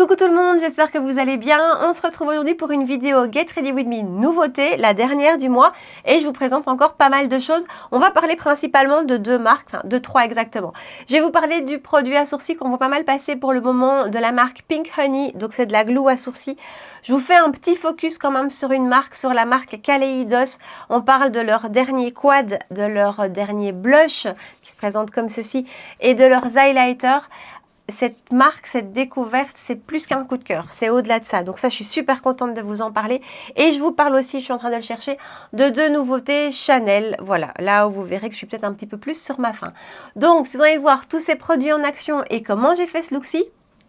Coucou tout le monde, j'espère que vous allez bien. On se retrouve aujourd'hui pour une vidéo Get Ready With Me nouveauté, la dernière du mois. Et je vous présente encore pas mal de choses. On va parler principalement de deux marques, enfin de trois exactement. Je vais vous parler du produit à sourcils qu'on voit pas mal passer pour le moment, de la marque Pink Honey. Donc c'est de la glue à sourcils. Je vous fais un petit focus quand même sur une marque, sur la marque Kaleidos. On parle de leur dernier quad, de leur dernier blush qui se présente comme ceci et de leurs highlighters. Cette marque, cette découverte, c'est plus qu'un coup de cœur, c'est au-delà de ça. Donc ça, je suis super contente de vous en parler. Et je vous parle aussi, je suis en train de le chercher, de deux nouveautés Chanel. Voilà, là où vous verrez que je suis peut-être un petit peu plus sur ma faim. Donc, si vous voulez voir tous ces produits en action et comment j'ai fait ce look-ci,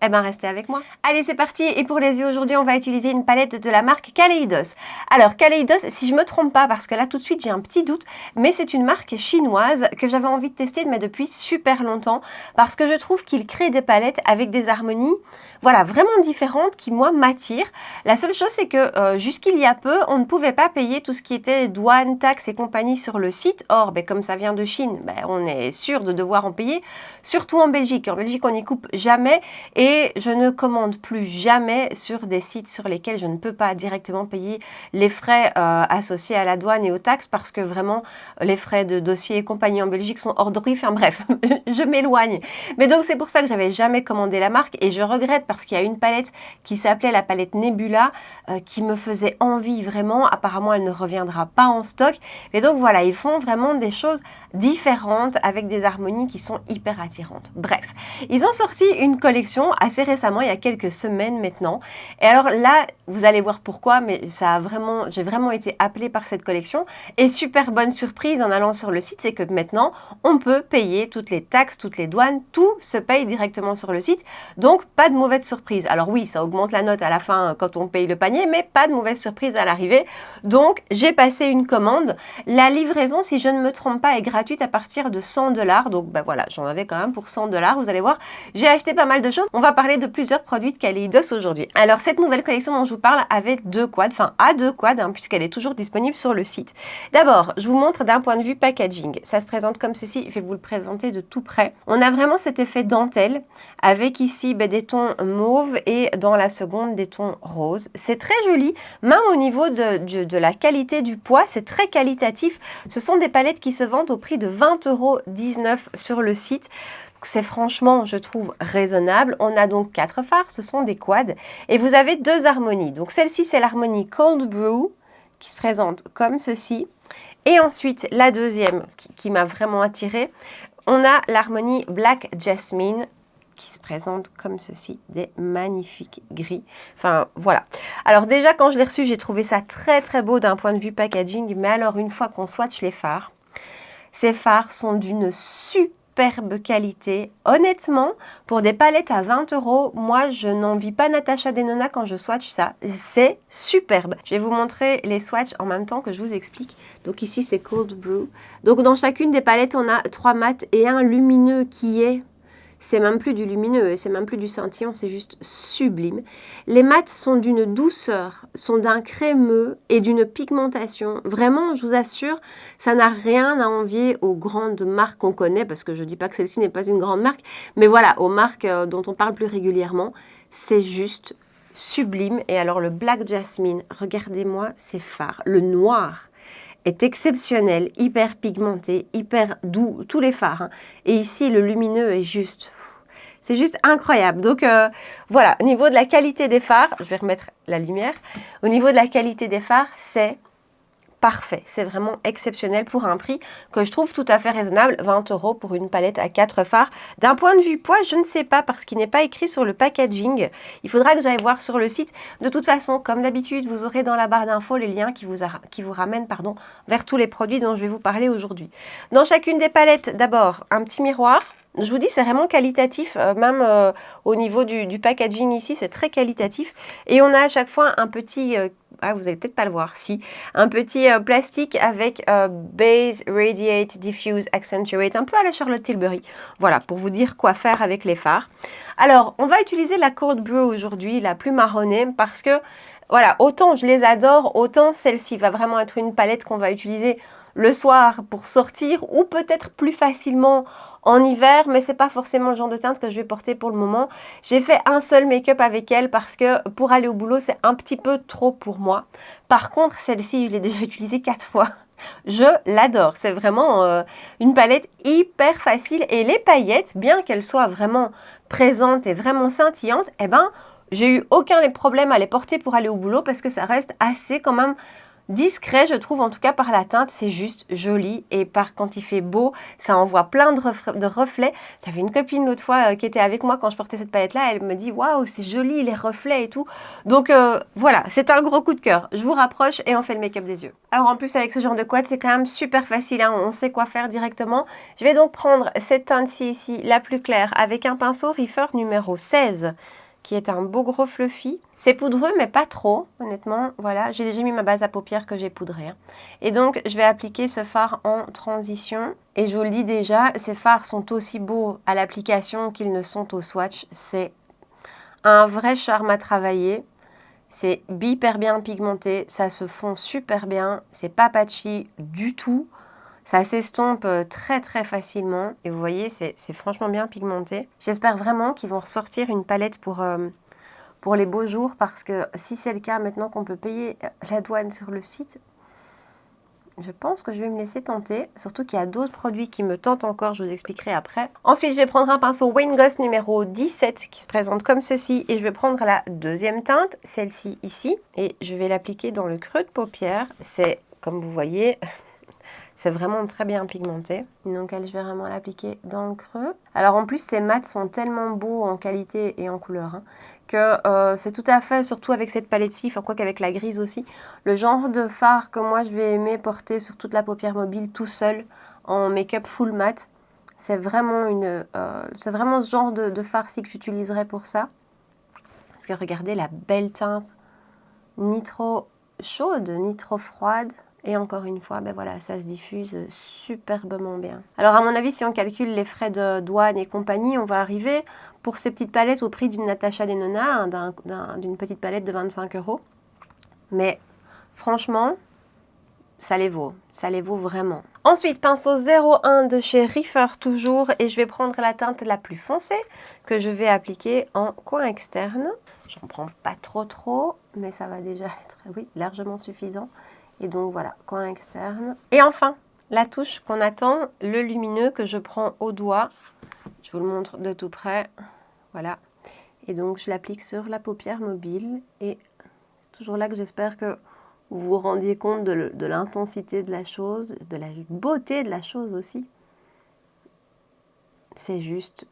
eh bien, restez avec moi. Allez, c'est parti. Et pour les yeux, aujourd'hui, on va utiliser une palette de la marque Kaleidos. Alors, Kaleidos, si je me trompe pas, parce que là, tout de suite, j'ai un petit doute, mais c'est une marque chinoise que j'avais envie de tester, mais depuis super longtemps, parce que je trouve qu'ils créent des palettes avec des harmonies, voilà, vraiment différentes, qui, moi, m'attirent. La seule chose, c'est que jusqu'il y a peu, on ne pouvait pas payer tout ce qui était douane, taxes et compagnie sur le site. Or, comme ça vient de Chine, on est sûr de devoir en payer, surtout en Belgique. En Belgique, on n'y coupe jamais. Et je ne commande plus jamais sur des sites sur lesquels je ne peux pas directement payer les frais associés à la douane et aux taxes parce que vraiment les frais de dossier et compagnie en Belgique sont hors de prix. Enfin bref, je m'éloigne. Mais donc c'est pour ça que j'avais jamais commandé la marque et je regrette parce qu'il y a une palette qui s'appelait la palette Nebula qui me faisait envie vraiment. Apparemment elle ne reviendra pas en stock. Et donc voilà, ils font vraiment des choses différentes avec des harmonies qui sont hyper attirantes. Bref, ils ont sorti une collection assez récemment, il y a quelques semaines maintenant. Et alors là, vous allez voir pourquoi, mais j'ai vraiment été appelée par cette collection. Et super bonne surprise en allant sur le site, c'est que maintenant, on peut payer toutes les taxes, toutes les douanes, tout se paye directement sur le site. Donc, pas de mauvaise surprise. Alors oui, ça augmente la note à la fin quand on paye le panier, mais pas de mauvaise surprise à l'arrivée. Donc, j'ai passé une commande. La livraison, si je ne me trompe pas, est gratuite à partir de 100 $. Donc, voilà, j'en avais quand même pour 100 $. Vous allez voir, j'ai acheté pas mal de choses. On va parler de plusieurs produits de Kaleidos aujourd'hui. Alors, cette nouvelle collection dont je vous parle avait deux quads, enfin a deux quads, puisqu'elle est toujours disponible sur le site. D'abord, je vous montre d'un point de vue packaging. Ça se présente comme ceci, je vais vous le présenter de tout près. On a vraiment cet effet dentelle, avec ici des tons mauve et dans la seconde des tons roses. C'est très joli, même au niveau de la qualité du poids, c'est très qualitatif. Ce sont des palettes qui se vendent au prix de 20,19 € sur le site. C'est franchement, je trouve, raisonnable. On a donc 4 fards, ce sont des quads. Et vous avez deux harmonies. Donc celle-ci, c'est l'harmonie Cold Brew, qui se présente comme ceci. Et ensuite, la deuxième, qui m'a vraiment attirée, on a l'harmonie Black Jasmine, qui se présente comme ceci, des magnifiques gris. Enfin, voilà. Alors déjà, quand je l'ai reçu, j'ai trouvé ça très très beau d'un point de vue packaging. Mais alors, une fois qu'on swatch les fards, ces fards sont d'une superbe qualité. Honnêtement, pour des palettes à 20 €, moi je n'envie pas Natasha Denona quand je swatch ça. C'est superbe. Je vais vous montrer les swatchs en même temps que je vous explique. Donc ici c'est Cold Brew. Donc dans chacune des palettes on a 3 mats et un lumineux qui est... C'est même plus du lumineux, c'est même plus du scintillant, c'est juste sublime. Les mats sont d'une douceur, sont d'un crémeux et d'une pigmentation. Vraiment, je vous assure, ça n'a rien à envier aux grandes marques qu'on connaît, parce que je ne dis pas que celle-ci n'est pas une grande marque, mais voilà, aux marques dont on parle plus régulièrement, c'est juste sublime. Et alors le Black Jasmine, regardez-moi ces fards, le noir est exceptionnel, hyper pigmenté, hyper doux, tous les fards. Et ici, le lumineux est juste... C'est juste incroyable. Donc voilà, au niveau de la qualité des fards, je vais remettre la lumière. Au niveau de la qualité des fards, c'est parfait. C'est vraiment exceptionnel pour un prix que je trouve tout à fait raisonnable. 20 € pour une palette à 4 fards. D'un point de vue poids, je ne sais pas parce qu'il n'est pas écrit sur le packaging. Il faudra que j'aille voir sur le site. De toute façon, comme d'habitude, vous aurez dans la barre d'infos les liens qui vous ramènent vers tous les produits dont je vais vous parler aujourd'hui. Dans chacune des palettes, d'abord, un petit miroir. Je vous dis, c'est vraiment qualitatif, même au niveau du packaging ici, c'est très qualitatif. Et on a à chaque fois un petit, vous allez peut-être pas le voir, un petit plastique avec Base, Radiate, Diffuse, Accentuate, un peu à la Charlotte Tilbury. Voilà, pour vous dire quoi faire avec les fards. Alors, on va utiliser la Cold Brew aujourd'hui, la plus marronnée, parce que, voilà, autant je les adore, autant celle-ci va vraiment être une palette qu'on va utiliser le soir pour sortir ou peut-être plus facilement en hiver, mais c'est pas forcément le genre de teinte que je vais porter pour le moment. J'ai fait un seul make-up avec elle parce que pour aller au boulot, c'est un petit peu trop pour moi. Par contre, celle-ci, je l'ai déjà utilisée 4 fois. Je l'adore. C'est vraiment une palette hyper facile et les paillettes, bien qu'elles soient vraiment présentes et vraiment scintillantes, eh ben, j'ai eu aucun problème à les porter pour aller au boulot parce que ça reste assez quand même discret, je trouve, en tout cas par la teinte, c'est juste joli. Et par quand il fait beau, ça envoie plein de reflets. J'avais une copine l'autre fois qui était avec moi quand je portais cette palette-là. Elle me dit, waouh, c'est joli, les reflets et tout. Donc voilà, c'est un gros coup de cœur. Je vous rapproche et on fait le make-up des yeux. Alors en plus, avec ce genre de quad, c'est quand même super facile, hein, on sait quoi faire directement. Je vais donc prendre cette teinte-ci, ici, la plus claire, avec un pinceau Reefer numéro 16. Qui est un beau gros fluffy. C'est poudreux, mais pas trop, honnêtement. Voilà, j'ai déjà mis ma base à paupières que j'ai poudrée. Hein. Et donc, je vais appliquer ce fard en transition. Et je vous le dis déjà, ces fards sont aussi beaux à l'application qu'ils ne sont au swatch. C'est un vrai charme à travailler. C'est hyper bien pigmenté, ça se fond super bien. C'est pas patchy du tout. Ça s'estompe très très facilement et vous voyez c'est franchement bien pigmenté. J'espère vraiment qu'ils vont ressortir une palette pour les beaux jours parce que si c'est le cas maintenant qu'on peut payer la douane sur le site, je pense que je vais me laisser tenter. Surtout qu'il y a d'autres produits qui me tentent encore, je vous expliquerai après. Ensuite je vais prendre un pinceau Wayne Goss numéro 17 qui se présente comme ceci et je vais prendre la deuxième teinte, celle-ci ici. Et je vais l'appliquer dans le creux de paupière. C'est comme vous voyez... C'est vraiment très bien pigmenté. Donc elle, je vais vraiment l'appliquer dans le creux. Alors en plus, ces mats sont tellement beaux en qualité et en couleur hein, que c'est tout à fait, surtout avec cette palette-ci, enfin quoi qu'avec la grise aussi, le genre de fard que moi je vais aimer porter sur toute la paupière mobile tout seul en make-up full mat. C'est vraiment, ce genre de fard-ci que j'utiliserai pour ça. Parce que regardez la belle teinte, ni trop chaude, ni trop froide. Et encore une fois, ben voilà, ça se diffuse superbement bien. Alors à mon avis, si on calcule les frais de douane et compagnie, on va arriver pour ces petites palettes au prix d'une Natasha Denona, d'une petite palette de 25 €. Mais franchement, ça les vaut vraiment. Ensuite, pinceau 01 de chez Reefer toujours, et je vais prendre la teinte la plus foncée que je vais appliquer en coin externe. J'en prends pas trop, mais ça va déjà être, oui, largement suffisant. Et donc voilà, coin externe. Et enfin, la touche qu'on attend, le lumineux que je prends au doigt. Je vous le montre de tout près. Voilà. Et donc je l'applique sur la paupière mobile. Et c'est toujours là que j'espère que vous vous rendiez compte de l'intensité de la chose, de la beauté de la chose aussi. C'est juste...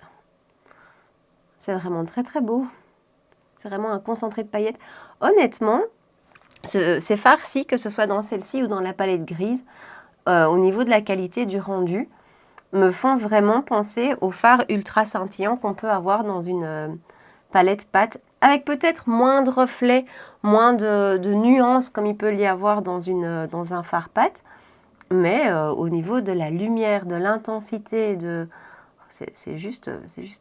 C'est vraiment très très beau. C'est vraiment un concentré de paillettes. Honnêtement... Ces fards-ci, que ce soit dans celle-ci ou dans la palette grise, au niveau de la qualité du rendu, me font vraiment penser aux fards ultra scintillants qu'on peut avoir dans une palette pâte, avec peut-être moins de reflets, moins de nuances comme il peut y avoir dans un fard pâte, mais au niveau de la lumière, de l'intensité, c'est juste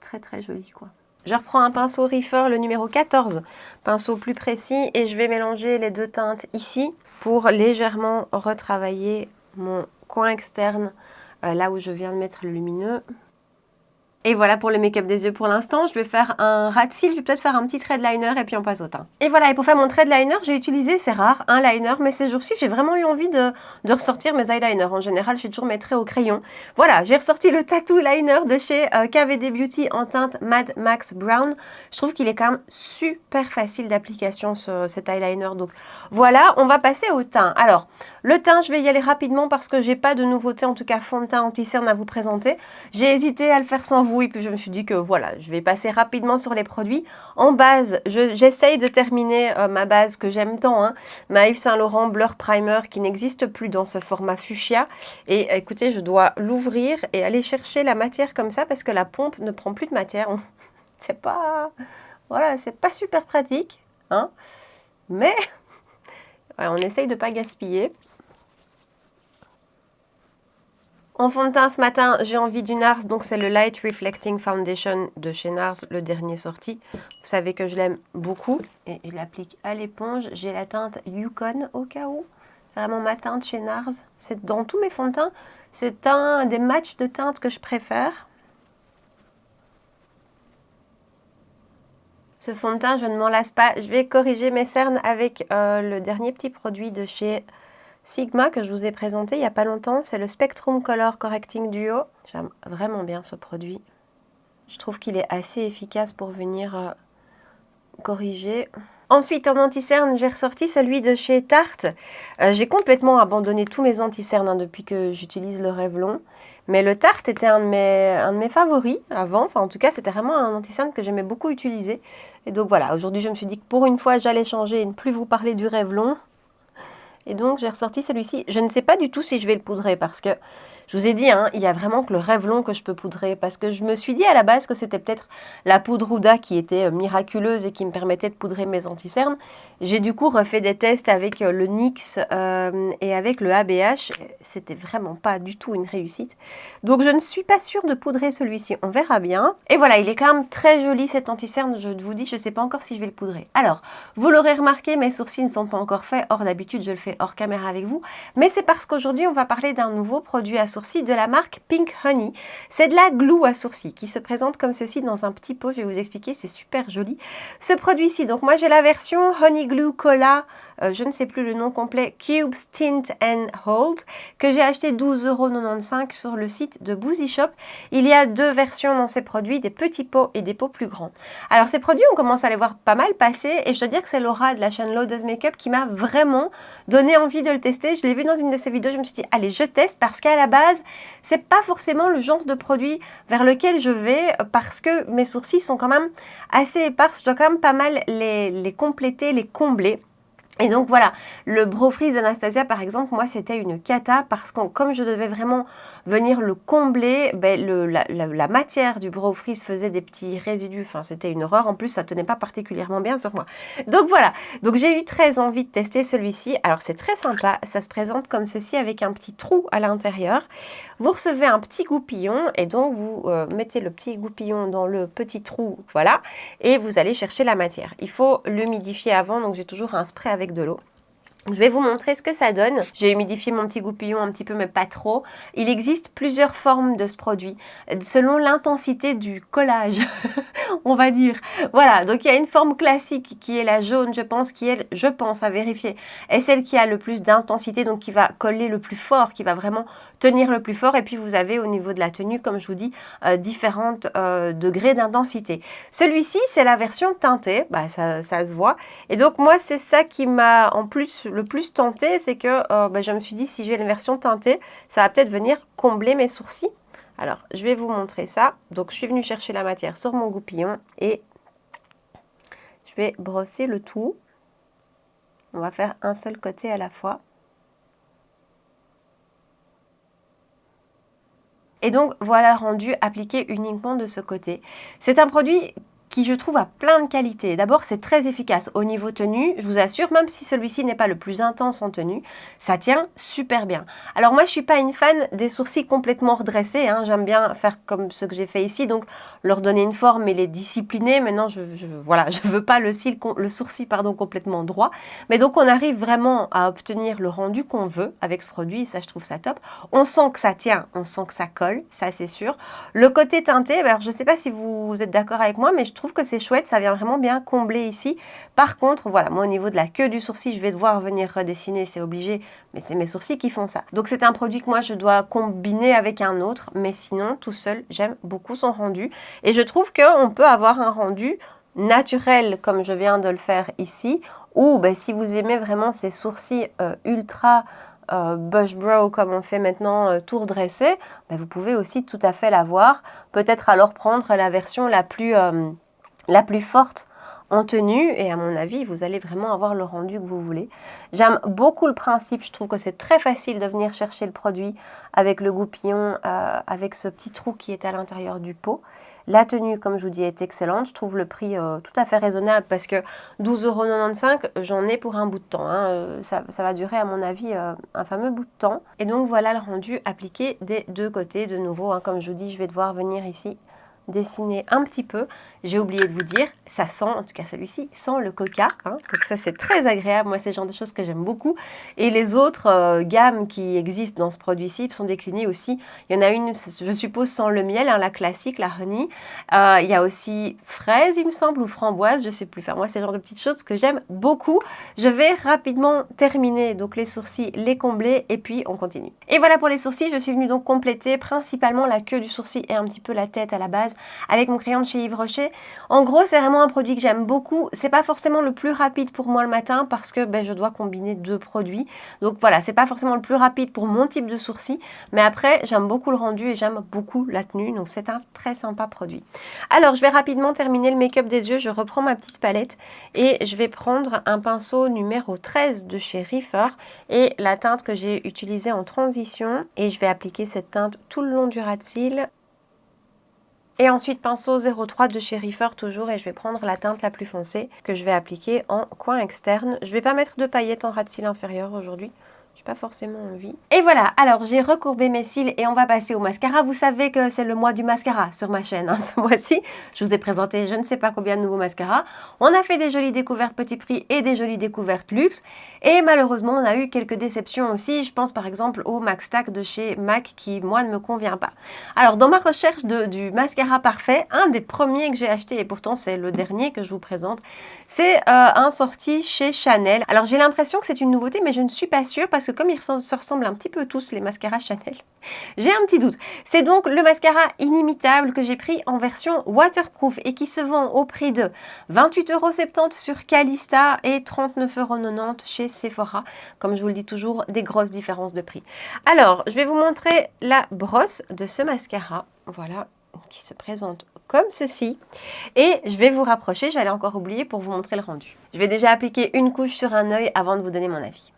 très très joli quoi. Je reprends un pinceau Reefer, le numéro 14, pinceau plus précis, et je vais mélanger les deux teintes ici pour légèrement retravailler mon coin externe, là où je viens de mettre le lumineux. Et voilà pour le make-up des yeux pour l'instant. Je vais faire un rat de cils, je vais peut-être faire un petit trait de liner et puis on passe au teint. Et voilà, et pour faire mon trait de liner, j'ai utilisé, c'est rare, un liner, mais ces jours-ci, j'ai vraiment eu envie de ressortir mes eyeliners. En général, je fais toujours mes traits au crayon. Voilà, j'ai ressorti le Tattoo Liner de chez KVD Beauty en teinte Mad Max Brown. Je trouve qu'il est quand même super facile d'application cet eyeliner. Donc voilà, on va passer au teint. Alors, le teint, je vais y aller rapidement parce que j'ai pas de nouveauté, en tout cas fond de teint anti-cerne à vous présenter. J'ai hésité à le faire sans vous et puis je me suis dit que voilà, je vais passer rapidement sur les produits. En base, j'essaye de terminer ma base que j'aime tant, hein, ma Yves Saint Laurent Blur Primer qui n'existe plus dans ce format fuchsia. Et écoutez, je dois l'ouvrir et aller chercher la matière comme ça parce que la pompe ne prend plus de matière. C'est pas, voilà, c'est pas super pratique, hein, mais voilà, on essaye de ne pas gaspiller. En fond de teint ce matin, j'ai envie du NARS, donc c'est le Light Reflecting Foundation de chez NARS, le dernier sorti. Vous savez que je l'aime beaucoup et je l'applique à l'éponge. J'ai la teinte Yukon au cas où. C'est vraiment ma teinte chez NARS. C'est dans tous mes fonds de teint. C'est un des matchs de teintes que je préfère. Ce fond de teint, je ne m'en lasse pas. Je vais corriger mes cernes avec le dernier petit produit de chez Sigma que je vous ai présenté il n'y a pas longtemps. C'est le Spectrum Color Correcting Duo. J'aime vraiment bien ce produit. Je trouve qu'il est assez efficace pour venir corriger. Ensuite, en anti-cerne, j'ai ressorti celui de chez Tarte. J'ai complètement abandonné tous mes anti-cernes depuis que j'utilise le Revlon. Mais le Tarte était un de mes favoris avant. Enfin, en tout cas, c'était vraiment un anti-cerne que j'aimais beaucoup utiliser. Et donc voilà, aujourd'hui, je me suis dit que pour une fois, j'allais changer et ne plus vous parler du Revlon. Et donc, j'ai ressorti celui-ci. Je ne sais pas du tout si je vais le poudrer parce que je vous ai dit, hein, il y a vraiment que le Revlon que je peux poudrer parce que je me suis dit à la base que c'était peut-être la poudre Huda qui était miraculeuse et qui me permettait de poudrer mes anti-cernes. J'ai du coup refait des tests avec le NYX et avec le ABH. C'était vraiment pas du tout une réussite. Donc, je ne suis pas sûre de poudrer celui-ci. On verra bien. Et voilà, il est quand même très joli cet anti-cerne. Je vous dis, je ne sais pas encore si je vais le poudrer. Alors, vous l'aurez remarqué, mes sourcils ne sont pas encore faits. Or, d'habitude, je le fais hors caméra avec vous. Mais c'est parce qu'aujourd'hui, on va parler d'un nouveau produit à sourcils de la marque Pink Honey. C'est de la glue à sourcils qui se présente comme ceci dans un petit pot. Je vais vous expliquer, c'est super joli. Ce produit-ci, donc moi j'ai la version Honey Glue Cola, je ne sais plus le nom complet, Cubes Tint and Hold, que j'ai acheté 12,95 € sur le site de Boozy Shop. Il y a deux versions dans ces produits, des petits pots et des pots plus grands. Alors ces produits, on commence à les voir pas mal passer et je dois dire que c'est Laura de la chaîne Loda's Makeup qui m'a vraiment donné envie de le tester. Je l'ai vu dans une de ses vidéos, je me suis dit allez je teste parce qu'à la base c'est pas forcément le genre de produit vers lequel je vais parce que mes sourcils sont quand même assez épars. Je dois quand même pas mal les compléter, les combler. Et donc voilà, le Brow Freeze d'Anastasia par exemple, moi c'était une cata parce que comme je devais vraiment venir le combler, ben, la matière du Brow Freeze faisait des petits résidus, enfin c'était une horreur, en plus ça tenait pas particulièrement bien sur moi. Donc voilà, donc j'ai eu très envie de tester celui-ci. Alors c'est très sympa, ça se présente comme ceci avec un petit trou à l'intérieur. Vous recevez un petit goupillon et donc vous mettez le petit goupillon dans le petit trou, voilà, et vous allez chercher la matière. Il faut l'humidifier avant, donc j'ai toujours un spray avec de l'eau. Je vais vous montrer ce que ça donne. J'ai humidifié mon petit goupillon un petit peu, mais pas trop. Il existe plusieurs formes de ce produit, selon l'intensité du collage, on va dire. Voilà, donc il y a une forme classique qui est la jaune, je pense, qui est, je pense, à vérifier, est celle qui a le plus d'intensité, donc qui va coller le plus fort, qui va vraiment tenir le plus fort. Et puis vous avez au niveau de la tenue, comme je vous dis, différentes degrés d'intensité. Celui-ci, c'est la version teintée, bah, ça se voit. Et donc moi, c'est ça qui m'a en plus le plus tenté, c'est que je me suis dit si j'ai une version teintée, ça va peut-être venir combler mes sourcils. Alors, je vais vous montrer ça. Donc, je suis venue chercher la matière sur mon goupillon et je vais brosser le tout. On va faire un seul côté à la fois. Et donc, voilà le rendu appliqué uniquement de ce côté. C'est un produit qui je trouve a plein de qualités. D'abord, c'est très efficace au niveau tenue, je vous assure, même si celui-ci n'est pas le plus intense en tenue, ça tient super bien. Alors moi, je suis pas une fan des sourcils complètement redressés, hein. J'aime bien faire comme ce que j'ai fait ici, donc leur donner une forme et les discipliner. Maintenant, voilà, je veux pas le sourcil complètement droit, mais donc on arrive vraiment à obtenir le rendu qu'on veut avec ce produit, et ça, je trouve ça top. On sent que ça tient, on sent que ça colle, ça c'est sûr. Le côté teinté, alors je sais pas si vous êtes d'accord avec moi, mais je trouve que c'est chouette, ça vient vraiment bien combler ici. Par contre, voilà, moi au niveau de la queue du sourcil, je vais devoir venir redessiner, c'est obligé, mais c'est mes sourcils qui font ça. Donc c'est un produit que moi je dois combiner avec un autre, mais sinon, tout seul, j'aime beaucoup son rendu. Et je trouve qu'on peut avoir un rendu naturel, comme je viens de le faire ici, ou si vous aimez vraiment ces sourcils ultra bush brow comme on fait maintenant, tout redressé, vous pouvez aussi tout à fait l'avoir. Peut-être alors prendre la version la plus forte en tenue et à mon avis, vous allez vraiment avoir le rendu que vous voulez. J'aime beaucoup le principe, je trouve que c'est très facile de venir chercher le produit avec le goupillon, avec ce petit trou qui est à l'intérieur du pot. La tenue, comme je vous dis, est excellente. Je trouve le prix tout à fait raisonnable parce que 12,95 €, j'en ai pour un bout de temps, hein. Ça va durer, à mon avis, un fameux bout de temps. Et donc, voilà le rendu appliqué des deux côtés. De nouveau, hein, comme je vous dis, je vais devoir venir ici dessiner un petit peu. J'ai oublié de vous dire, ça sent, en tout cas celui-ci, sent le coca. Hein, donc ça, c'est très agréable. Moi, c'est le genre de choses que j'aime beaucoup. Et les autres gammes qui existent dans ce produit-ci sont déclinées aussi. Il y en a une, je suppose, sans le miel, hein, la classique, la honey. Il y a aussi fraise, il me semble, ou framboise, je sais plus. Enfin, moi, c'est le genre de petites choses que j'aime beaucoup. Je vais rapidement terminer donc les sourcils, les combler, et puis on continue. Et voilà pour les sourcils. Je suis venue donc compléter principalement la queue du sourcil et un petit peu la tête à la base avec mon crayon de chez Yves Rocher. En gros, c'est vraiment un produit que j'aime beaucoup. C'est pas forcément le plus rapide pour moi le matin parce que je dois combiner deux produits. Donc voilà, c'est pas forcément le plus rapide pour mon type de sourcil. Mais après, j'aime beaucoup le rendu et j'aime beaucoup la tenue. Donc c'est un très sympa produit. Alors, je vais rapidement terminer le make-up des yeux. Je reprends ma petite palette et je vais prendre un pinceau numéro 13 de chez Reifer et la teinte que j'ai utilisée en transition. Et je vais appliquer cette teinte tout le long du ras de cils. Et ensuite, pinceau 03 de chez Reifer toujours, et je vais prendre la teinte la plus foncée que je vais appliquer en coin externe. Je ne vais pas mettre de paillettes en ras de cils inférieur aujourd'hui. J'ai pas forcément envie. Et voilà, alors j'ai recourbé mes cils et on va passer au mascara. Vous savez que c'est le mois du mascara sur ma chaîne, hein, ce mois-ci. Je vous ai présenté je ne sais pas combien de nouveaux mascaras. On a fait des jolies découvertes petit prix et des jolies découvertes luxe. Et malheureusement, on a eu quelques déceptions aussi. Je pense par exemple au Max Stack de chez MAC qui, moi, ne me convient pas. Alors, dans ma recherche du mascara parfait, un des premiers que j'ai acheté, et pourtant c'est le dernier que je vous présente, c'est un sorti chez Chanel. Alors, j'ai l'impression que c'est une nouveauté, mais je ne suis pas sûre parce que comme ils se ressemblent un petit peu tous les mascaras Chanel, j'ai un petit doute. C'est donc le mascara inimitable que j'ai pris en version waterproof et qui se vend au prix de 28,70 € sur Calista et 39,90 € chez Sephora. Comme je vous le dis toujours, des grosses différences de prix. Alors, je vais vous montrer la brosse de ce mascara. Voilà, qui se présente comme ceci. Et je vais vous rapprocher, j'allais encore oublier pour vous montrer le rendu. Je vais déjà appliquer une couche sur un œil avant de vous donner mon avis.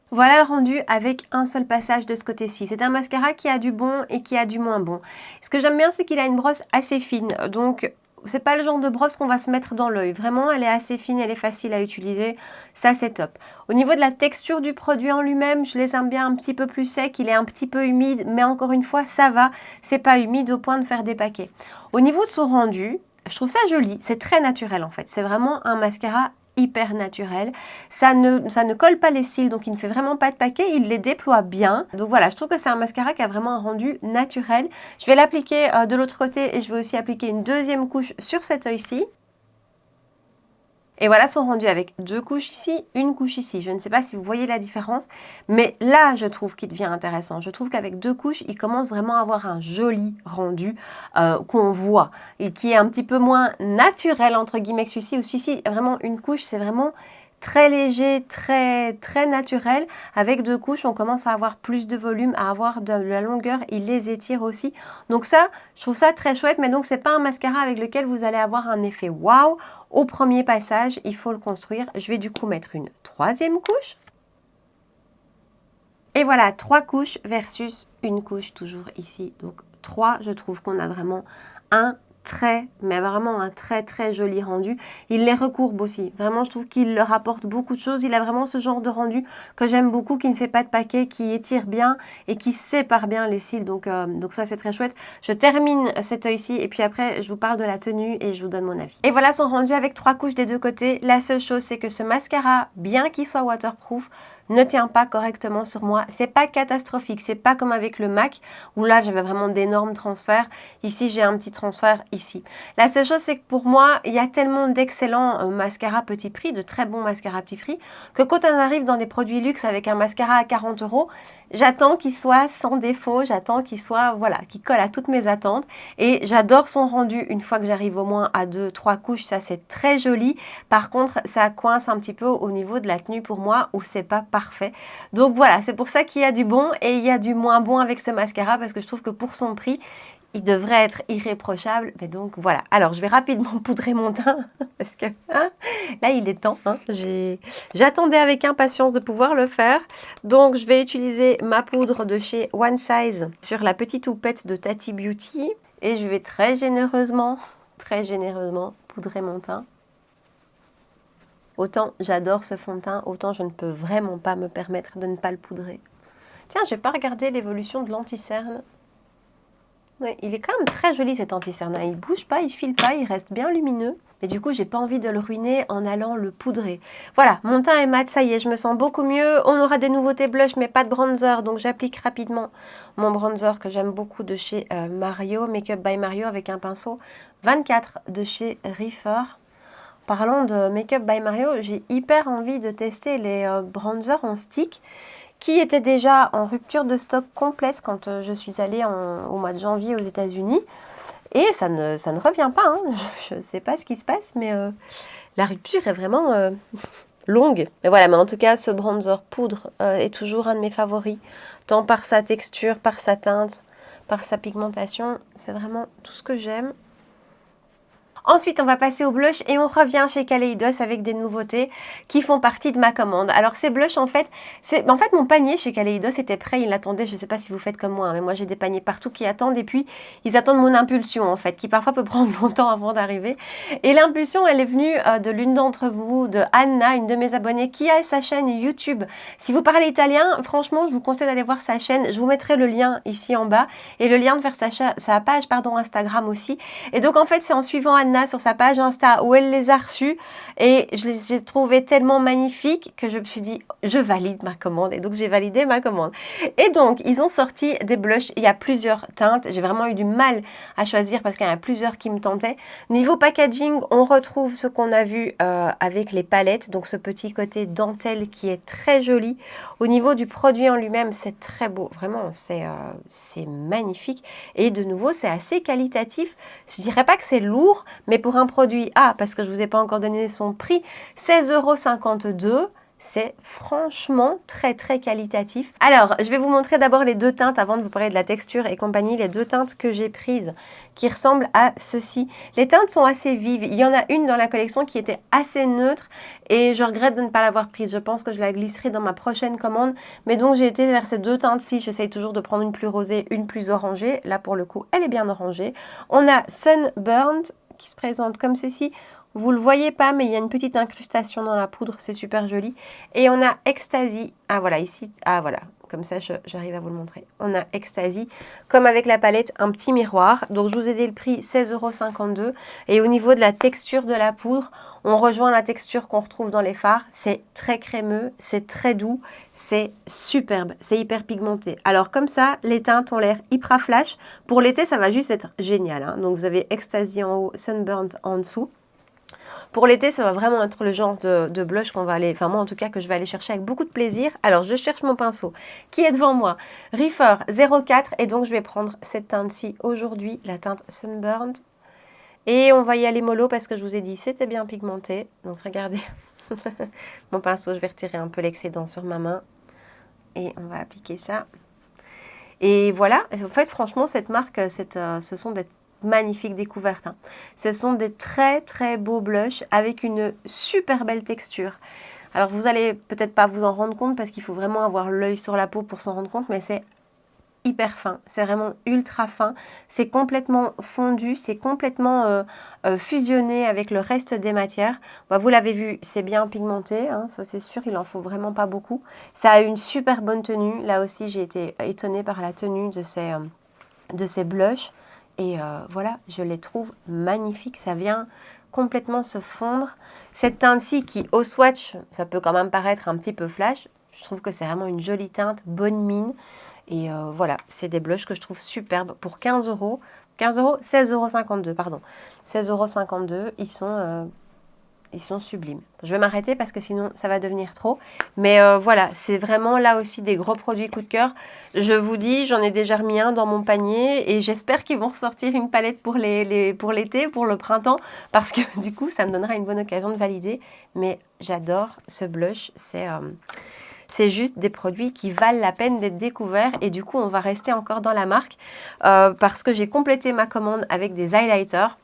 Voilà le rendu avec un seul passage de ce côté-ci. C'est un mascara qui a du bon et qui a du moins bon. Ce que j'aime bien, c'est qu'il a une brosse assez fine. Donc, c'est pas le genre de brosse qu'on va se mettre dans l'œil. Vraiment, elle est assez fine, elle est facile à utiliser. Ça, c'est top. Au niveau de la texture du produit en lui-même, je les aime bien un petit peu plus sec. Il est un petit peu humide, mais encore une fois, ça va. C'est pas humide au point de faire des paquets. Au niveau de son rendu, je trouve ça joli. C'est très naturel, en fait. C'est vraiment un mascara hyper naturel. Ça ne colle pas les cils, donc il ne fait vraiment pas de paquet, il les déploie bien. Donc voilà, je trouve que c'est un mascara qui a vraiment un rendu naturel. Je vais l'appliquer de l'autre côté et je vais aussi appliquer une deuxième couche sur cet œil-ci. Et voilà son rendu avec deux couches ici, une couche ici. Je ne sais pas si vous voyez la différence, mais là, je trouve qu'il devient intéressant. Je trouve qu'avec deux couches, il commence vraiment à avoir un joli rendu qu'on voit et qui est un petit peu moins naturel, entre guillemets, que celui-ci. Ou celui-ci, vraiment, une couche, c'est vraiment très léger, très naturel. Avec deux couches, on commence à avoir plus de volume, à avoir de la longueur. Il les étire aussi. Donc ça, je trouve ça très chouette. Mais donc, c'est pas un mascara avec lequel vous allez avoir un effet waouh. Au premier passage, il faut le construire. Je vais du coup mettre une troisième couche. Et voilà, 3 couches versus une couche toujours ici. Donc 3, je trouve qu'on a vraiment mais vraiment un très joli rendu. Il les recourbe aussi. Vraiment, je trouve qu'il leur apporte beaucoup de choses. Il a vraiment ce genre de rendu que j'aime beaucoup, qui ne fait pas de paquet, qui étire bien et qui sépare bien les cils. Donc ça, c'est très chouette. Je termine cet œil-ci et puis après, je vous parle de la tenue et je vous donne mon avis. Et voilà son rendu avec 3 couches des deux côtés. La seule chose, c'est que ce mascara, bien qu'il soit waterproof, ne tient pas correctement sur moi. C'est pas catastrophique, c'est pas comme avec le MAC où là j'avais vraiment d'énormes transferts. Ici j'ai un petit transfert ici. La seule chose, c'est que pour moi il y a tellement d'excellents mascaras petit prix, de très bons mascaras petit prix, que quand on arrive dans des produits luxe avec un mascara à 40 €, j'attends qu'il soit sans défaut, j'attends qu'il soit, voilà, qu'il colle à toutes mes attentes. Et j'adore son rendu une fois que j'arrive au moins à 2-3 couches, ça c'est très joli. Par contre, ça coince un petit peu au niveau de la tenue pour moi où c'est pas parfait. Donc voilà, c'est pour ça qu'il y a du bon et il y a du moins bon avec ce mascara parce que je trouve que pour son prix, il devrait être irréprochable. Mais donc voilà. Alors je vais rapidement poudrer mon teint parce que hein, là il est temps. Hein, j'attendais avec impatience de pouvoir le faire. Donc je vais utiliser ma poudre de chez One Size sur la petite houppette de Tati Beauty. Et je vais très généreusement poudrer mon teint. Autant j'adore ce fond de teint, autant je ne peux vraiment pas me permettre de ne pas le poudrer. Tiens, j'ai pas regardé l'évolution de l'anti-cerne. Ouais, il est quand même très joli cet anti-cerne, hein. Il bouge pas, il file pas, il reste bien lumineux. Mais du coup, j'ai pas envie de le ruiner en allant le poudrer. Voilà, mon teint est mat, ça y est, je me sens beaucoup mieux. On aura des nouveautés blush, mais pas de bronzer. Donc j'applique rapidement mon bronzer que j'aime beaucoup de chez Mario, Makeup by Mario, avec un pinceau 24 de chez Reefer. Parlant de Makeup by Mario, j'ai hyper envie de tester les bronzers en stick, qui était déjà en rupture de stock complète quand je suis allée au mois de janvier aux États-Unis. Et ça ne revient pas, hein. Je ne sais pas ce qui se passe, mais la rupture est vraiment longue. Mais voilà, mais en tout cas, ce bronzer poudre est toujours un de mes favoris, tant par sa texture, par sa teinte, par sa pigmentation. C'est vraiment tout ce que j'aime. Ensuite, on va passer au blush et on revient chez Kaleidos avec des nouveautés qui font partie de ma commande. Alors ces blushs, en fait, mon panier chez Kaleidos était prêt, il l'attendait. Je ne sais pas si vous faites comme moi, hein, mais moi j'ai des paniers partout qui attendent et puis ils attendent mon impulsion en fait, qui parfois peut prendre longtemps avant d'arriver. Et l'impulsion, elle est venue de l'une d'entre vous, de Anna, une de mes abonnées, qui a sa chaîne YouTube. Si vous parlez italien, franchement, je vous conseille d'aller voir sa chaîne. Je vous mettrai le lien ici en bas et le lien de faire sa page Instagram aussi. Et donc en fait, c'est en suivant Anna sur sa page Insta où elle les a reçus et je les ai trouvés tellement magnifiques que je me suis dit je valide ma commande, et donc j'ai validé ma commande. Et donc ils ont sorti des blushs, il y a plusieurs teintes, j'ai vraiment eu du mal à choisir parce qu'il y en a plusieurs qui me tentaient. Niveau packaging, on retrouve ce qu'on a vu avec les palettes, donc ce petit côté dentelle qui est très joli. Au niveau du produit en lui-même, c'est très beau, vraiment c'est magnifique, et de nouveau c'est assez qualitatif. Je dirais pas que c'est lourd, mais pour un produit, parce que je vous ai pas encore donné son prix, 16,52 €, c'est franchement très très qualitatif. Alors, je vais vous montrer d'abord les deux teintes avant de vous parler de la texture et compagnie. Les deux teintes que j'ai prises qui ressemblent à ceci. Les teintes sont assez vives. Il y en a une dans la collection qui était assez neutre et je regrette de ne pas l'avoir prise. Je pense que je la glisserai dans ma prochaine commande. Mais donc, j'ai été vers ces deux teintes-ci. J'essaye toujours de prendre une plus rosée, une plus orangée. Là, pour le coup, elle est bien orangée. On a Sunburned qui se présente comme ceci. Vous le voyez pas, mais il y a une petite incrustation dans la poudre, c'est super joli. Et on a Ecstasy, voilà ici, voilà, comme ça j'arrive à vous le montrer. On a Ecstasy, comme avec la palette, un petit miroir. Donc je vous ai dit le prix, 16,52 €. Et au niveau de la texture de la poudre, on rejoint la texture qu'on retrouve dans les fards. C'est très crémeux, c'est très doux, c'est superbe, c'est hyper pigmenté. Alors comme ça, les teintes ont l'air hyper flash. Pour l'été, ça va juste être génial, hein. Donc vous avez Ecstasy en haut, Sunburned en dessous. Pour l'été, ça va vraiment être le genre de blush qu'on va aller, enfin moi en tout cas, que je vais aller chercher avec beaucoup de plaisir. Alors je cherche mon pinceau qui est devant moi, Reefer 04, et donc je vais prendre cette teinte-ci aujourd'hui, la teinte Sunburned. Et on va y aller mollo parce que je vous ai dit c'était bien pigmenté. Donc regardez mon pinceau, je vais retirer un peu l'excédent sur ma main et on va appliquer ça. Et voilà, en fait franchement cette marque, ce sont des magnifiques découvertes, hein. Ce sont des très très beaux blushs avec une super belle texture. Alors vous allez peut-être pas vous en rendre compte parce qu'il faut vraiment avoir l'œil sur la peau pour s'en rendre compte, mais c'est hyper fin, c'est vraiment ultra fin, c'est complètement fondu, c'est complètement fusionné avec le reste des matières. Bah, vous l'avez vu, c'est bien pigmenté, hein, ça c'est sûr, il en faut vraiment pas beaucoup. Ça a une super bonne tenue, là aussi j'ai été étonnée par la tenue de ces blushs. Et voilà, je les trouve magnifiques, ça vient complètement se fondre. Cette teinte-ci qui, au swatch, ça peut quand même paraître un petit peu flash. Je trouve que c'est vraiment une jolie teinte, bonne mine. Et voilà, c'est des blushs que je trouve superbes pour 15 €. 15 €, 16,52 €, pardon. 16,52 €, ils sont sublimes. Je vais m'arrêter parce que sinon ça va devenir trop. Mais voilà, c'est vraiment là aussi des gros produits coup de cœur. Je vous dis, j'en ai déjà remis un dans mon panier et j'espère qu'ils vont ressortir une palette pour l'été, pour le printemps, parce que du coup ça me donnera une bonne occasion de valider. Mais j'adore ce blush, c'est juste des produits qui valent la peine d'être découverts et du coup on va rester encore dans la marque parce que j'ai complété ma commande avec des highlighters.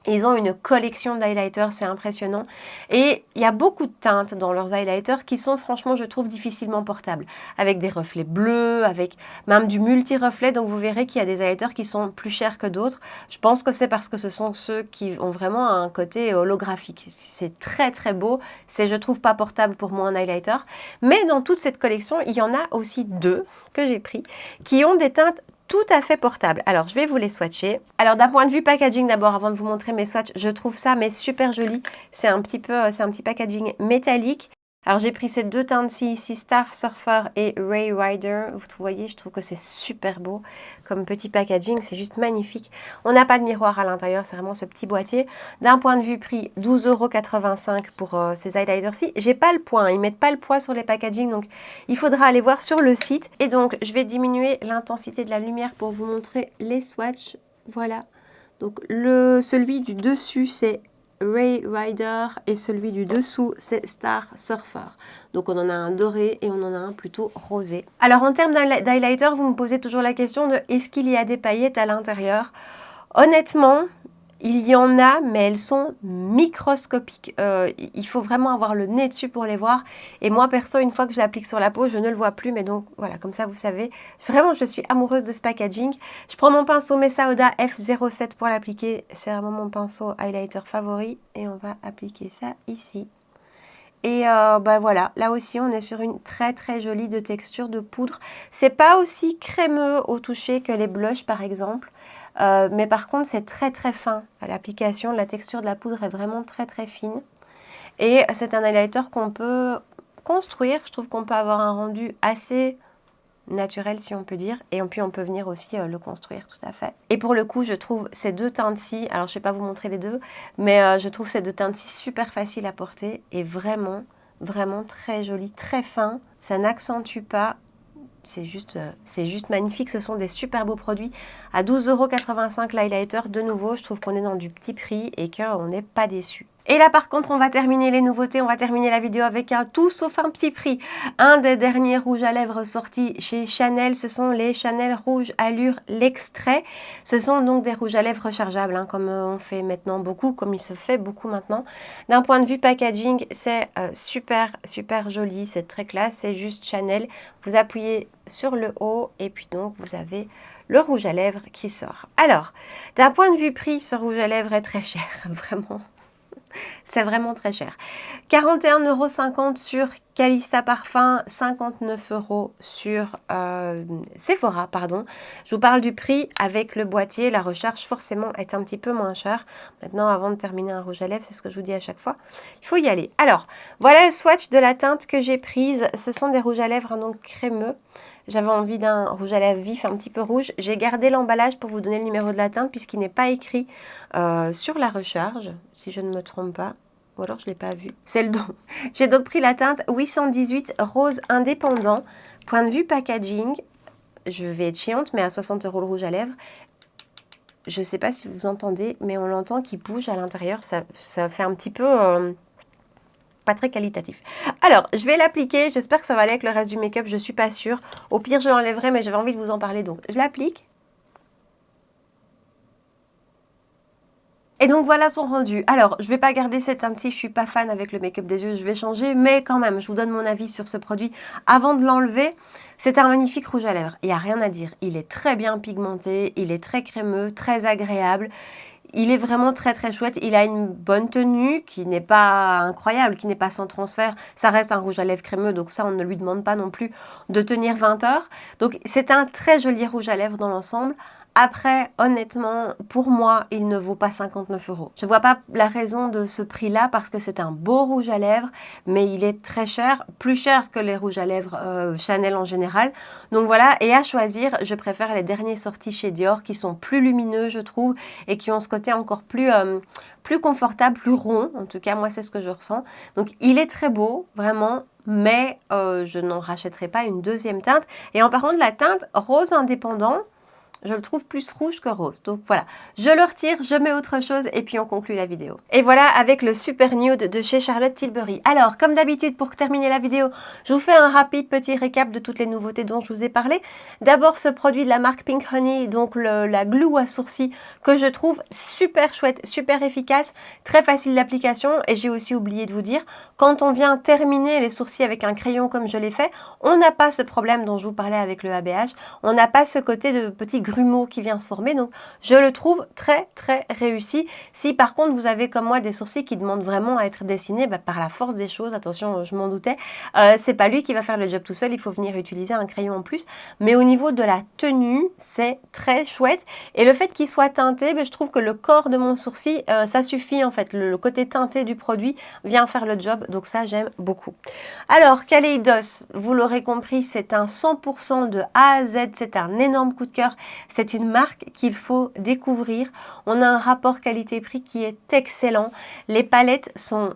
Ils ont une collection d'highlighters, c'est impressionnant. Et il y a beaucoup de teintes dans leurs highlighters qui sont franchement, je trouve, difficilement portables. Avec des reflets bleus, avec même du multi-reflet. Donc vous verrez qu'il y a des highlighters qui sont plus chers que d'autres. Je pense que c'est parce que ce sont ceux qui ont vraiment un côté holographique. C'est très très beau. C'est, je trouve, pas portable pour moi un highlighter. Mais dans toute cette collection, il y en a aussi deux que j'ai pris qui ont des teintes tout à fait portable. Alors, je vais vous les swatcher. Alors, d'un point de vue packaging, d'abord, avant de vous montrer mes swatchs, je trouve ça mais super joli. C'est un petit packaging métallique. Alors, j'ai pris ces deux teintes-ci, ici, Star Surfer et Ray Rider. Vous voyez, je trouve que c'est super beau comme petit packaging. C'est juste magnifique. On n'a pas de miroir à l'intérieur, c'est vraiment ce petit boîtier. D'un point de vue prix, 12,85 € pour ces highlighters-ci. J'ai pas le poids, ils mettent pas le poids sur les packaging, donc il faudra aller voir sur le site. Et donc, je vais diminuer l'intensité de la lumière pour vous montrer les swatchs. Voilà. Donc, celui du dessus, c'est Ray Rider et celui du dessous c'est Star Surfer. Donc on en a un doré et on en a un plutôt rosé. Alors en termes d'highlighter, vous me posez toujours la question de est-ce qu'il y a des paillettes à l'intérieur? Honnêtement, il y en a, mais elles sont microscopiques. Il faut vraiment avoir le nez dessus pour les voir. Et moi, perso, une fois que je l'applique sur la peau, je ne le vois plus. Mais donc, voilà, comme ça, vous savez. Vraiment, je suis amoureuse de ce packaging. Je prends mon pinceau Mesa Huda F07 pour l'appliquer. C'est vraiment mon pinceau highlighter favori. Et on va appliquer ça ici. Et bah voilà, là aussi on est sur une très très jolie texture de poudre. C'est pas aussi crémeux au toucher que les blushs par exemple, mais par contre c'est très très fin à l'application. La texture de la poudre est vraiment très très fine. Et c'est un highlighter qu'on peut construire. Je trouve qu'on peut avoir un rendu assez naturel si on peut dire, et puis on peut venir aussi le construire tout à fait. Et pour le coup je trouve ces deux teintes-ci, alors je ne vais pas vous montrer les deux, mais je trouve ces deux teintes-ci super faciles à porter et vraiment vraiment très joli, très fin, ça n'accentue pas, c'est juste magnifique. Ce sont des super beaux produits à 12,85 € l'highlighter. De nouveau je trouve qu'on est dans du petit prix et qu'on n'est pas déçu. Et là par contre on va terminer les nouveautés, on va terminer la vidéo avec un tout sauf un petit prix. Un des derniers rouges à lèvres sortis chez Chanel, ce sont les Chanel Rouge Allure l'extrait. Ce sont donc des rouges à lèvres rechargeables, hein, comme on fait maintenant beaucoup, comme il se fait beaucoup maintenant. D'un point de vue packaging, c'est super joli, c'est très classe, c'est juste Chanel. Vous appuyez sur le haut et puis donc vous avez le rouge à lèvres qui sort. Alors, d'un point de vue prix, ce rouge à lèvres est très cher, vraiment. C'est vraiment très cher. 41,50 € sur Calista Parfum, 59 € sur Sephora, pardon. Je vous parle du prix avec le boîtier. La recharge forcément est un petit peu moins chère. Maintenant, avant de terminer un rouge à lèvres, c'est ce que je vous dis à chaque fois, il faut y aller. Alors, voilà le swatch de la teinte que j'ai prise. Ce sont des rouges à lèvres donc crémeux. J'avais envie d'un rouge à lèvres vif, un petit peu rouge. J'ai gardé l'emballage pour vous donner le numéro de la teinte puisqu'il n'est pas écrit sur la recharge, si je ne me trompe pas. Ou alors je ne l'ai pas vu. C'est le don. J'ai donc pris la teinte 818 Rose Indépendant. Point de vue packaging, je vais être chiante, mais à 60 € le rouge à lèvres. Je ne sais pas si vous entendez, mais on l'entend qui bouge à l'intérieur. Ça fait un petit peu... pas très qualitatif. Alors, je vais l'appliquer. J'espère que ça va aller avec le reste du make-up. Je ne suis pas sûre. Au pire, je l'enlèverai, mais j'avais envie de vous en parler. Donc, je l'applique. Et donc, voilà son rendu. Alors, je ne vais pas garder cette teinte-ci. Je ne suis pas fan avec le make-up des yeux. Je vais changer. Mais quand même, je vous donne mon avis sur ce produit avant de l'enlever. C'est un magnifique rouge à lèvres. Il n'y a rien à dire. Il est très bien pigmenté. Il est très crémeux, très agréable. Il est vraiment très chouette, il a une bonne tenue qui n'est pas incroyable, qui n'est pas sans transfert. Ça reste un rouge à lèvres crémeux, donc ça on ne lui demande pas non plus de tenir 20 heures. Donc c'est un très joli rouge à lèvres dans l'ensemble. Après, honnêtement, pour moi, il ne vaut pas 59 €. Je ne vois pas la raison de ce prix-là parce que c'est un beau rouge à lèvres, mais il est très cher, plus cher que les rouges à lèvres Chanel en général. Donc voilà, et à choisir, je préfère les derniers sortis chez Dior qui sont plus lumineux, je trouve, et qui ont ce côté encore plus confortable, plus rond. En tout cas, moi, c'est ce que je ressens. Donc, il est très beau, vraiment, mais je n'en rachèterai pas une deuxième teinte. Et en parlant de la teinte Rose Indépendant, je le trouve plus rouge que rose. Donc voilà, je le retire, je mets autre chose et puis on conclut la vidéo. Et voilà avec le Super Nude de chez Charlotte Tilbury. Alors, comme d'habitude, pour terminer la vidéo, je vous fais un rapide petit récap de toutes les nouveautés dont je vous ai parlé. D'abord, ce produit de la marque Pink Honey, donc la glue à sourcils, que je trouve super chouette, super efficace, très facile d'application. Et j'ai aussi oublié de vous dire, quand on vient terminer les sourcils avec un crayon comme je l'ai fait, on n'a pas ce problème dont je vous parlais avec le ABH. On n'a pas ce côté de petit grumeau qui vient se former. Donc je le trouve très très réussi. Si par contre vous avez comme moi des sourcils qui demandent vraiment à être dessinés, par la force des choses, attention, je m'en doutais, c'est pas lui qui va faire le job tout seul, il faut venir utiliser un crayon en plus. Mais au niveau de la tenue, c'est très chouette. Et le fait qu'il soit teinté, je trouve que le corps de mon sourcil, ça suffit en fait. Le côté teinté du produit vient faire le job, donc ça j'aime beaucoup. Alors Kaleidos, vous l'aurez compris, c'est un 100% de A à Z, c'est un énorme coup de cœur. C'est une marque qu'il faut découvrir. On a un rapport qualité-prix qui est excellent. Les palettes sont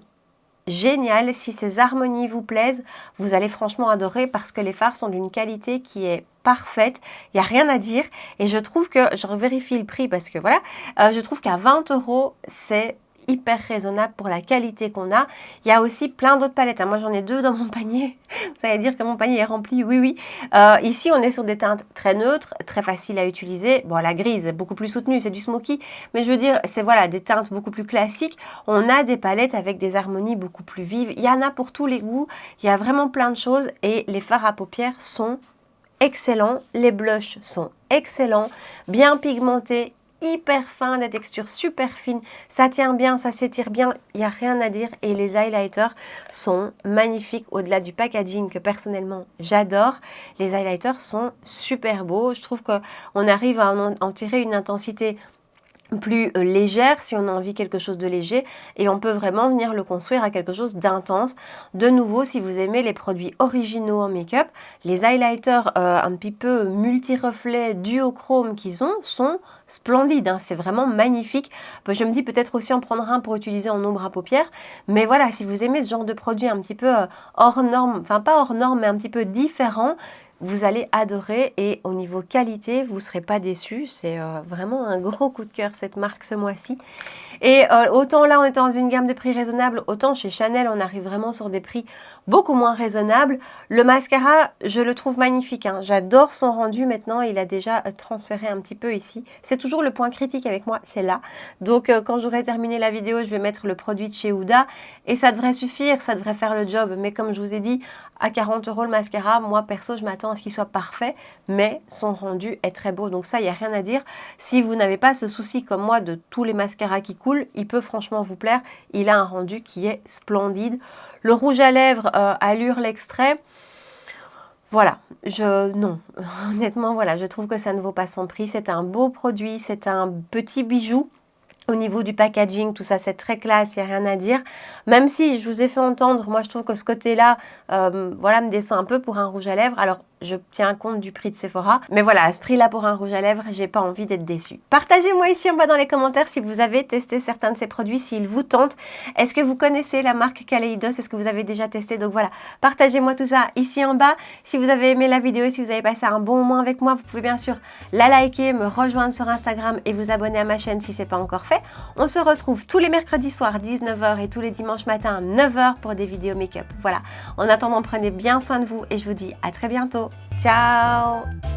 géniales. Si ces harmonies vous plaisent, vous allez franchement adorer parce que les fards sont d'une qualité qui est parfaite. Il n'y a rien à dire. Et je trouve que, je revérifie le prix parce que voilà, je trouve qu'à 20 €, c'est hyper raisonnable pour la qualité qu'on a. Il y a aussi plein d'autres palettes. Moi, j'en ai 2 dans mon panier. Vous allez dire que mon panier est rempli. Oui, oui. Ici, on est sur des teintes très neutres, très faciles à utiliser. Bon, la grise est beaucoup plus soutenue, c'est du smoky. Mais je veux dire, c'est voilà, des teintes beaucoup plus classiques. On a des palettes avec des harmonies beaucoup plus vives. Il y en a pour tous les goûts. Il y a vraiment plein de choses. Et les fards à paupières sont excellents. Les blushs sont excellents. Bien pigmentés. Hyper fin, des textures super fines, ça tient bien, ça s'étire bien, il n'y a rien à dire. Et les highlighters sont magnifiques au-delà du packaging que personnellement j'adore. Les highlighters sont super beaux, je trouve qu'on arrive à en tirer une intensité plus légère si on a envie quelque chose de léger et on peut vraiment venir le construire à quelque chose d'intense. De nouveau, si vous aimez les produits originaux en make-up, les highlighters un petit peu multi-reflets duochrome qu'ils ont sont splendides, hein. C'est vraiment magnifique. Je me dis peut-être aussi en prendre un pour utiliser en ombre à paupières, mais voilà, si vous aimez ce genre de produit un petit peu hors norme, enfin pas hors norme mais un petit peu différent, vous allez adorer et au niveau qualité, vous ne serez pas déçus. C'est vraiment un gros coup de cœur cette marque ce mois-ci. Et autant là on est dans une gamme de prix raisonnable, autant chez Chanel on arrive vraiment sur des prix beaucoup moins raisonnables. Le mascara, je le trouve magnifique, hein. J'adore son rendu maintenant, il a déjà transféré un petit peu ici. C'est toujours le point critique avec moi, c'est là. Donc quand j'aurai terminé la vidéo, je vais mettre le produit de chez Huda et ça devrait suffire, ça devrait faire le job. Mais comme je vous ai dit, à 40 € le mascara, moi perso je m'attends à ce qu'il soit parfait, mais son rendu est très beau, donc ça il n'y a rien à dire. Si vous n'avez pas ce souci comme moi de tous les mascaras qui coulent, il peut franchement vous plaire, il a un rendu qui est splendide. Le rouge à lèvres Allure l'extrait, voilà, non, honnêtement voilà, je trouve que ça ne vaut pas son prix, c'est un beau produit, c'est un petit bijou. Au niveau du packaging, tout ça, c'est très classe, il n'y a rien à dire. Même si je vous ai fait entendre, moi je trouve que ce côté-là, voilà, me descend un peu pour un rouge à lèvres. Alors, je tiens compte du prix de Sephora. Mais voilà, à ce prix-là pour un rouge à lèvres, j'ai pas envie d'être déçue. Partagez-moi ici en bas dans les commentaires si vous avez testé certains de ces produits, s'ils vous tentent. Est-ce que vous connaissez la marque Kaleidos? Est-ce que vous avez déjà testé? Donc voilà, partagez-moi tout ça ici en bas. Si vous avez aimé la vidéo et si vous avez passé un bon moment avec moi, vous pouvez bien sûr la liker, me rejoindre sur Instagram et vous abonner à ma chaîne si ce n'est pas encore fait. On se retrouve tous les mercredis soirs 19 h et tous les dimanches matins 9 h pour des vidéos make-up. Voilà, en attendant, prenez bien soin de vous et je vous dis à très bientôt. Ciao!